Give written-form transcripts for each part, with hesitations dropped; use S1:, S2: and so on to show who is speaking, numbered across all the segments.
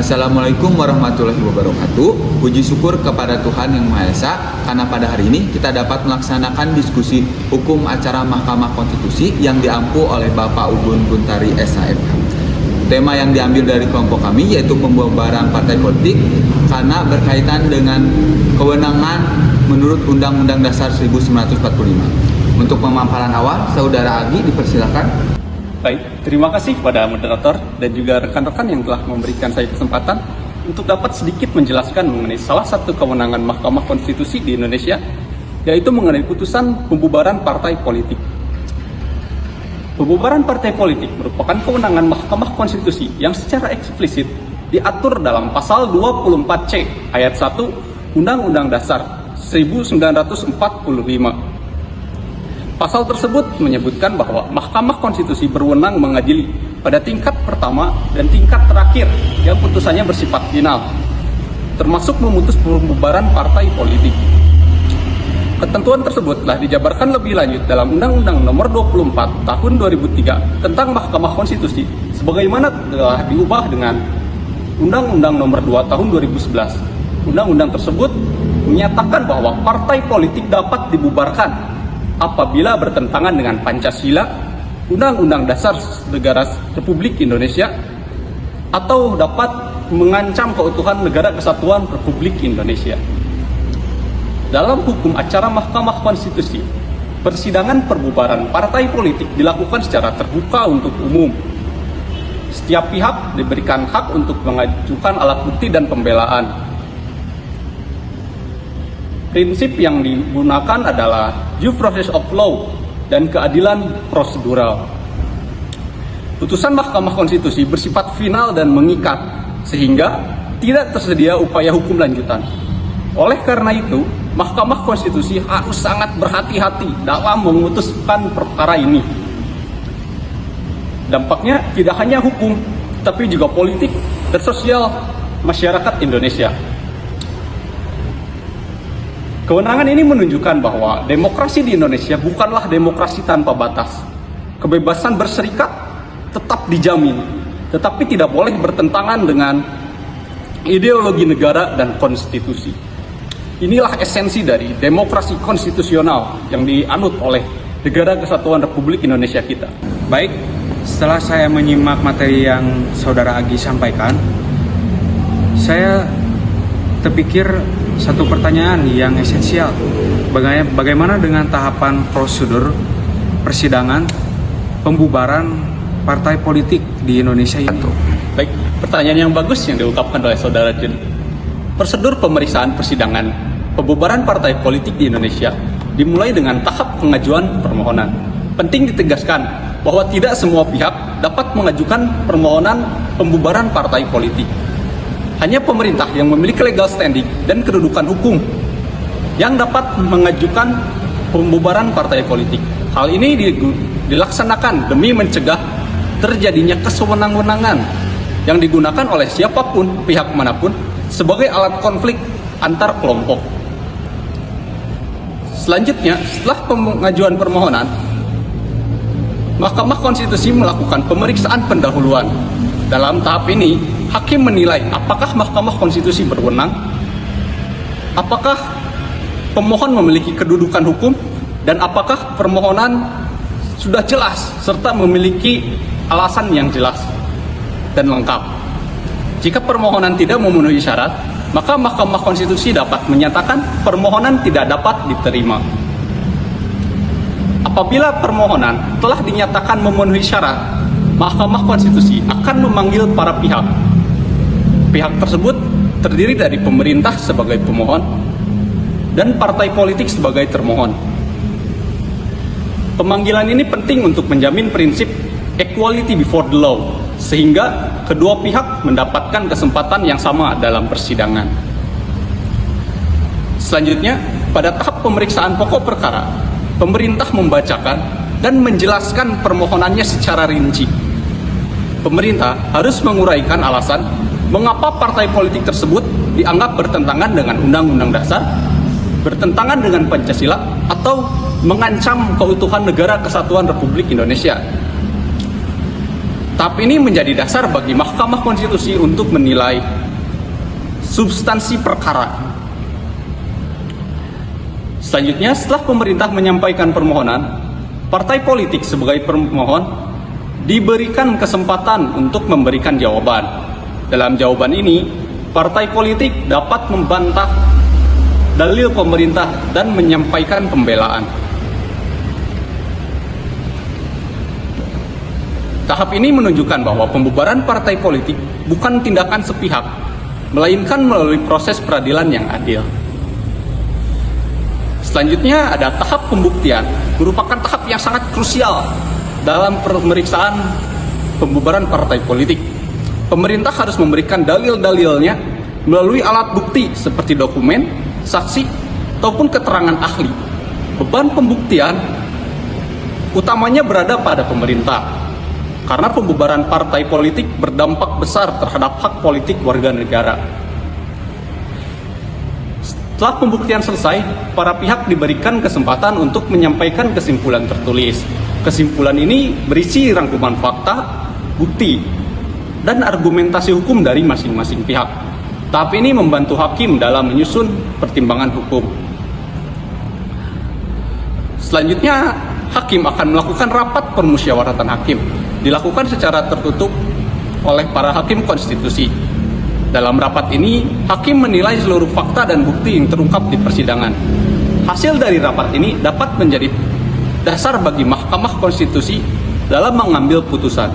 S1: Assalamualaikum warahmatullahi wabarakatuh. Puji syukur kepada Tuhan Yang Maha Esa, karena pada hari ini kita dapat melaksanakan diskusi hukum acara Mahkamah Konstitusi yang diampu oleh Bapak Ugun Guntari SHMH. Tema yang diambil dari kelompok kami yaitu pembubaran partai politik karena berkaitan dengan kewenangan menurut Undang-Undang Dasar 1945. Untuk pemaparan awal, Saudara Agi dipersilakan.
S2: Baik, terima kasih kepada moderator dan juga rekan-rekan yang telah memberikan saya kesempatan untuk dapat sedikit menjelaskan mengenai salah satu kewenangan Mahkamah Konstitusi di Indonesia, yaitu mengenai putusan pembubaran partai politik. Pembubaran partai politik merupakan kewenangan Mahkamah Konstitusi yang secara eksplisit diatur dalam pasal 24C ayat 1 Undang-Undang Dasar 1945. Pasal tersebut menyebutkan bahwa Mahkamah Konstitusi berwenang mengadili pada tingkat pertama dan tingkat terakhir yang putusannya bersifat final, termasuk memutus pembubaran partai politik. Ketentuan tersebut telah dijabarkan lebih lanjut dalam Undang-Undang Nomor 24 Tahun 2003 tentang Mahkamah Konstitusi, sebagaimana telah diubah dengan Undang-Undang Nomor 2 Tahun 2011. Undang-undang tersebut menyatakan bahwa partai politik dapat dibubarkan apabila bertentangan dengan Pancasila, Undang-Undang Dasar Negara Republik Indonesia, atau dapat mengancam keutuhan Negara Kesatuan Republik Indonesia. Dalam hukum acara Mahkamah Konstitusi, persidangan perbubaran partai politik dilakukan secara terbuka untuk umum. Setiap pihak diberikan hak untuk mengajukan alat bukti dan pembelaan. Prinsip yang digunakan adalah due process of law dan keadilan prosedural. Putusan Mahkamah Konstitusi bersifat final dan mengikat, sehingga tidak tersedia upaya hukum lanjutan. Oleh karena itu, Mahkamah Konstitusi harus sangat berhati-hati dalam memutuskan perkara ini. Dampaknya tidak hanya hukum, tapi juga politik dan sosial masyarakat Indonesia. Kewenangan ini menunjukkan bahwa demokrasi di Indonesia bukanlah demokrasi tanpa batas. Kebebasan berserikat tetap dijamin, tetapi tidak boleh bertentangan dengan ideologi negara dan konstitusi. Inilah esensi dari demokrasi konstitusional yang dianut oleh Negara Kesatuan Republik Indonesia kita.
S3: Baik, setelah saya menyimak materi yang Saudara Agi sampaikan, saya terpikir satu pertanyaan yang esensial. Bagaimana dengan tahapan prosedur persidangan pembubaran partai politik di Indonesia itu?
S2: Baik, pertanyaan yang bagus yang diungkapkan oleh Saudara Jun. Prosedur pemeriksaan persidangan pembubaran partai politik di Indonesia dimulai dengan tahap pengajuan permohonan. Penting ditegaskan bahwa tidak semua pihak dapat mengajukan permohonan pembubaran partai politik. Hanya pemerintah yang memiliki legal standing dan kedudukan hukum yang dapat mengajukan pembubaran partai politik. Hal ini dilaksanakan demi mencegah terjadinya kesewenang-wenangan yang digunakan oleh siapapun, pihak manapun, sebagai alat konflik antar kelompok. Selanjutnya, setelah pengajuan permohonan, Mahkamah Konstitusi melakukan pemeriksaan pendahuluan. Dalam tahap ini, hakim menilai apakah Mahkamah Konstitusi berwenang, apakah pemohon memiliki kedudukan hukum, dan apakah permohonan sudah jelas serta memiliki alasan yang jelas dan lengkap. Jika permohonan tidak memenuhi syarat, maka Mahkamah Konstitusi dapat menyatakan permohonan tidak dapat diterima. Apabila permohonan telah dinyatakan memenuhi syarat, Mahkamah Konstitusi akan memanggil para pihak. Pihak tersebut terdiri dari pemerintah sebagai pemohon dan partai politik sebagai termohon. Pemanggilan ini penting untuk menjamin prinsip equality before the law, sehingga kedua pihak mendapatkan kesempatan yang sama dalam persidangan. Selanjutnya, pada tahap pemeriksaan pokok perkara, pemerintah membacakan dan menjelaskan permohonannya secara rinci. Pemerintah harus menguraikan alasan mengapa partai politik tersebut dianggap bertentangan dengan Undang-Undang Dasar, bertentangan dengan Pancasila, atau mengancam keutuhan Negara Kesatuan Republik Indonesia. Tahap ini menjadi dasar bagi Mahkamah Konstitusi untuk menilai substansi perkara. Selanjutnya, setelah pemerintah menyampaikan permohonan, partai politik sebagai permohon diberikan kesempatan untuk memberikan jawaban. Dalam jawaban ini, partai politik dapat membantah dalil pemerintah dan menyampaikan pembelaan. Tahap ini menunjukkan bahwa pembubaran partai politik bukan tindakan sepihak, melainkan melalui proses peradilan yang adil. Selanjutnya ada tahap pembuktian, merupakan tahap yang sangat krusial dalam pemeriksaan pembubaran partai politik. Pemerintah harus memberikan dalil-dalilnya melalui alat bukti seperti dokumen, saksi, ataupun keterangan ahli. Beban pembuktian utamanya berada pada pemerintah, karena pembubaran partai politik berdampak besar terhadap hak politik warga negara. Setelah pembuktian selesai, para pihak diberikan kesempatan untuk menyampaikan kesimpulan tertulis. Kesimpulan ini berisi rangkuman fakta, bukti, dan argumentasi hukum dari masing-masing pihak. Tahap ini membantu hakim dalam menyusun pertimbangan hukum. Selanjutnya, hakim akan melakukan rapat permusyawaratan hakim. Dilakukan secara tertutup oleh para hakim konstitusi. Dalam rapat ini, hakim menilai seluruh fakta dan bukti yang terungkap di persidangan. Hasil dari rapat ini dapat menjadi dasar bagi Mahkamah Konstitusi dalam mengambil putusan.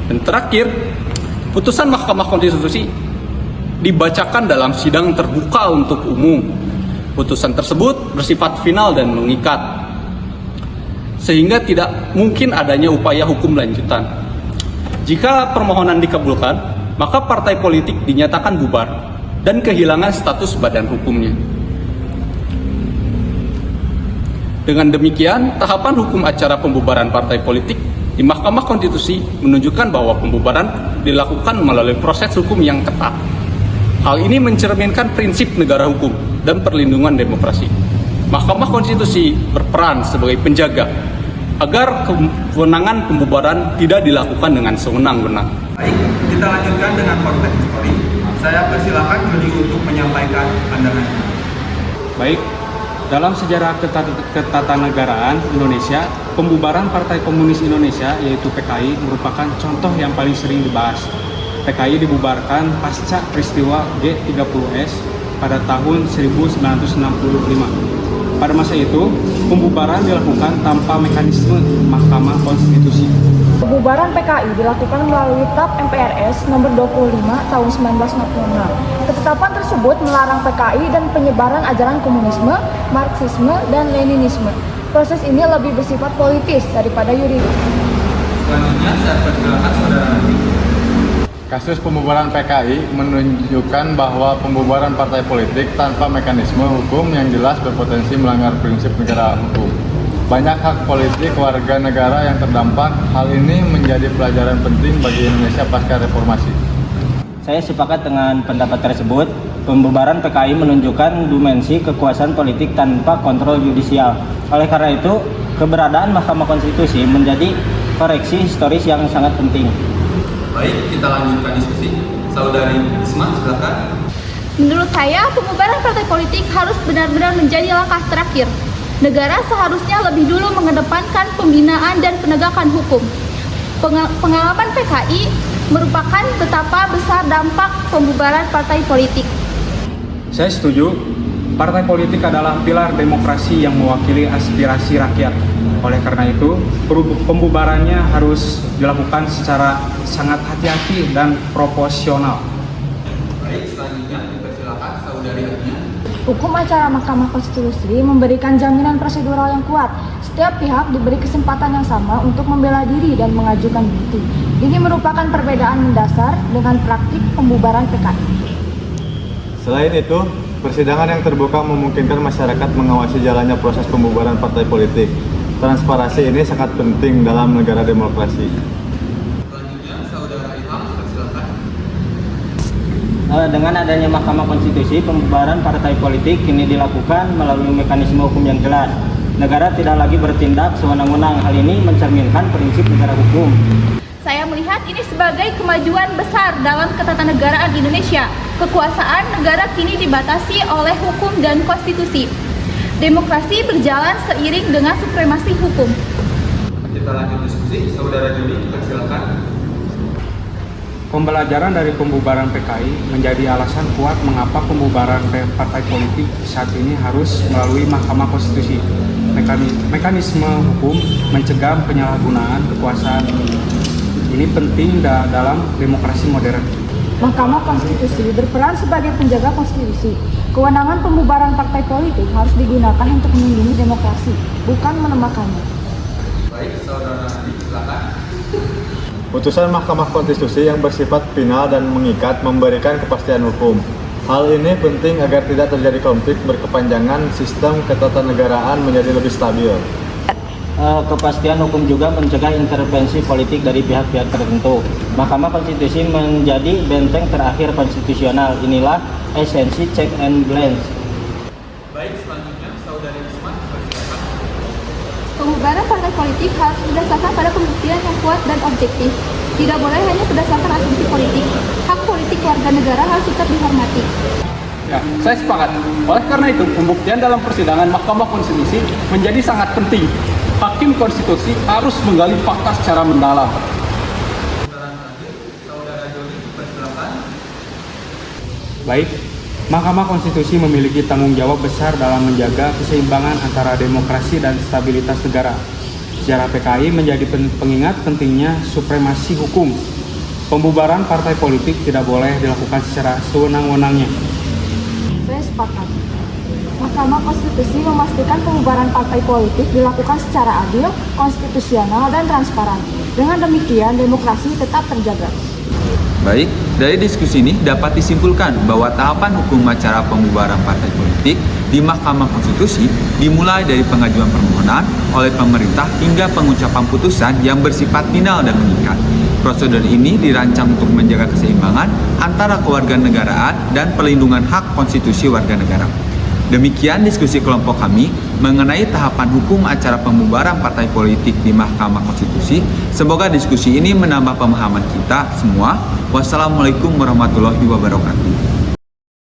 S2: Dan terakhir, putusan Mahkamah Konstitusi dibacakan dalam sidang terbuka untuk umum. Putusan tersebut bersifat final dan mengikat, sehingga tidak mungkin adanya upaya hukum lanjutan. Jika permohonan dikabulkan, maka partai politik dinyatakan bubar dan kehilangan status badan hukumnya. Dengan demikian, tahapan hukum acara pembubaran partai politik di Mahkamah Konstitusi menunjukkan bahwa pembubaran dilakukan melalui proses hukum yang ketat. Hal ini mencerminkan prinsip negara hukum dan perlindungan demokrasi. Mahkamah Konstitusi berperan sebagai penjaga agar kewenangan pembubaran tidak dilakukan dengan sewenang-wenang.
S4: Baik, kita lanjutkan dengan konteks histori. Saya persilakan Jody untuk menyampaikan pandangannya.
S3: Baik, dalam sejarah ketatanegaraan Indonesia, pembubaran Partai Komunis Indonesia yaitu PKI merupakan contoh yang paling sering dibahas. PKI dibubarkan pasca peristiwa G30S pada tahun 1965. Pada masa itu, pembubaran dilakukan tanpa mekanisme Mahkamah Konstitusi.
S5: Pembubaran PKI dilakukan melalui TAP MPRS nomor 25 tahun 1966. Ketetapan tersebut melarang PKI dan penyebaran ajaran komunisme, Marxisme, dan Leninisme. Proses ini lebih bersifat politis daripada yuridis.
S1: Selanjutnya saya persilakan saudara Andi.
S6: Kasus pembubaran PKI menunjukkan bahwa pembubaran partai politik tanpa mekanisme hukum yang jelas berpotensi melanggar prinsip negara hukum. Banyak hak politik warga negara yang terdampak. Hal ini menjadi pelajaran penting bagi Indonesia pasca reformasi.
S7: Saya sepakat dengan pendapat tersebut. Pembubaran PKI menunjukkan dimensi kekuasaan politik tanpa kontrol yudisial. Oleh karena itu, keberadaan Mahkamah Konstitusi menjadi koreksi historis yang sangat penting.
S1: Baik, kita lanjutkan diskusi. Saudari Isma, silakan.
S8: Menurut saya, pembubaran partai politik harus benar-benar menjadi langkah terakhir. Negara seharusnya lebih dulu mengedepankan pembinaan dan penegakan hukum. Pengalaman PKI merupakan betapa besar dampak pembubaran partai politik.
S3: Saya setuju, partai politik adalah pilar demokrasi yang mewakili aspirasi rakyat. Oleh karena itu, pembubarannya harus dilakukan secara sangat hati-hati dan proporsional.
S1: Baik, selanjutnya dipersilakan saudari Agnia.
S5: Hukum acara Mahkamah Konstitusi memberikan jaminan prosedural yang kuat. Setiap pihak diberi kesempatan yang sama untuk membela diri dan mengajukan bukti. Ini merupakan perbedaan mendasar dengan praktik pembubaran PKI.
S6: Selain itu, persidangan yang terbuka memungkinkan masyarakat mengawasi jalannya proses pembubaran partai politik. Transparansi ini sangat penting dalam negara demokrasi.
S1: Selanjutnya saudara Ilham, silakan.
S7: Dengan adanya Mahkamah Konstitusi, pembubaran partai politik kini dilakukan melalui mekanisme hukum yang jelas. negara tidak lagi bertindak sewenang-wenang. Hal ini mencerminkan prinsip negara hukum.
S8: Saya melihat ini sebagai kemajuan besar dalam ketatanegaraan Indonesia. Kekuasaan negara kini dibatasi oleh hukum dan konstitusi. Demokrasi berjalan seiring dengan supremasi hukum.
S1: Kita lanjut diskusi, saudara Jody, kita silakan.
S3: Pembelajaran dari pembubaran PKI menjadi alasan kuat mengapa pembubaran partai politik saat ini harus melalui Mahkamah Konstitusi. Mekanisme hukum mencegah penyalahgunaan kekuasaan ini penting dalam demokrasi modern.
S5: Mahkamah Konstitusi berperan sebagai penjaga konstitusi. Kewenangan pembubaran partai politik harus digunakan untuk melindungi demokrasi, bukan melemahkannya.
S1: Baik, saudara Nadi, silakan.
S6: Putusan Mahkamah Konstitusi yang bersifat final dan mengikat memberikan kepastian hukum. Hal ini penting agar tidak terjadi konflik berkepanjangan, sistem ketatanegaraan menjadi lebih stabil.
S7: Kepastian hukum juga mencegah intervensi politik dari pihak-pihak tertentu. Mahkamah Konstitusi menjadi benteng terakhir konstitusional. Inilah esensi check and balance.
S1: Baik, selanjutnya saudari Risma, silakan.
S8: Pembubaran partai politik harus berdasarkan pada pembuktian yang kuat dan objektif. Tidak boleh hanya berdasarkan asumsi politik. Hak politik warga negara harus tetap dihormati.
S2: Ya, saya sepakat. Oleh karena itu, pembuktian dalam persidangan Mahkamah Konstitusi menjadi sangat penting. Hakim konstitusi harus menggali fakta secara mendalam.
S3: Baik, Mahkamah Konstitusi memiliki tanggung jawab besar dalam menjaga keseimbangan antara demokrasi dan stabilitas negara. Sejarah PKI menjadi pengingat pentingnya supremasi hukum. Pembubaran partai politik tidak boleh dilakukan secara sewenang-wenangnya.
S5: Saya sepakat. Mahkamah Konstitusi memastikan pembubaran partai politik dilakukan secara adil, konstitusional, dan transparan. Dengan demikian, demokrasi tetap terjaga.
S1: Baik, dari diskusi ini dapat disimpulkan bahwa tahapan hukum acara pembubaran partai politik di Mahkamah Konstitusi dimulai dari pengajuan permohonan oleh pemerintah hingga pengucapan putusan yang bersifat final dan mengikat. Prosedur ini dirancang untuk menjaga keseimbangan antara kewarganegaraan dan perlindungan hak konstitusi warga negara. Demikian diskusi kelompok kami mengenai tahapan hukum acara pembubaran partai politik di Mahkamah Konstitusi. Semoga diskusi ini menambah pemahaman kita semua. Wassalamualaikum warahmatullahi wabarakatuh.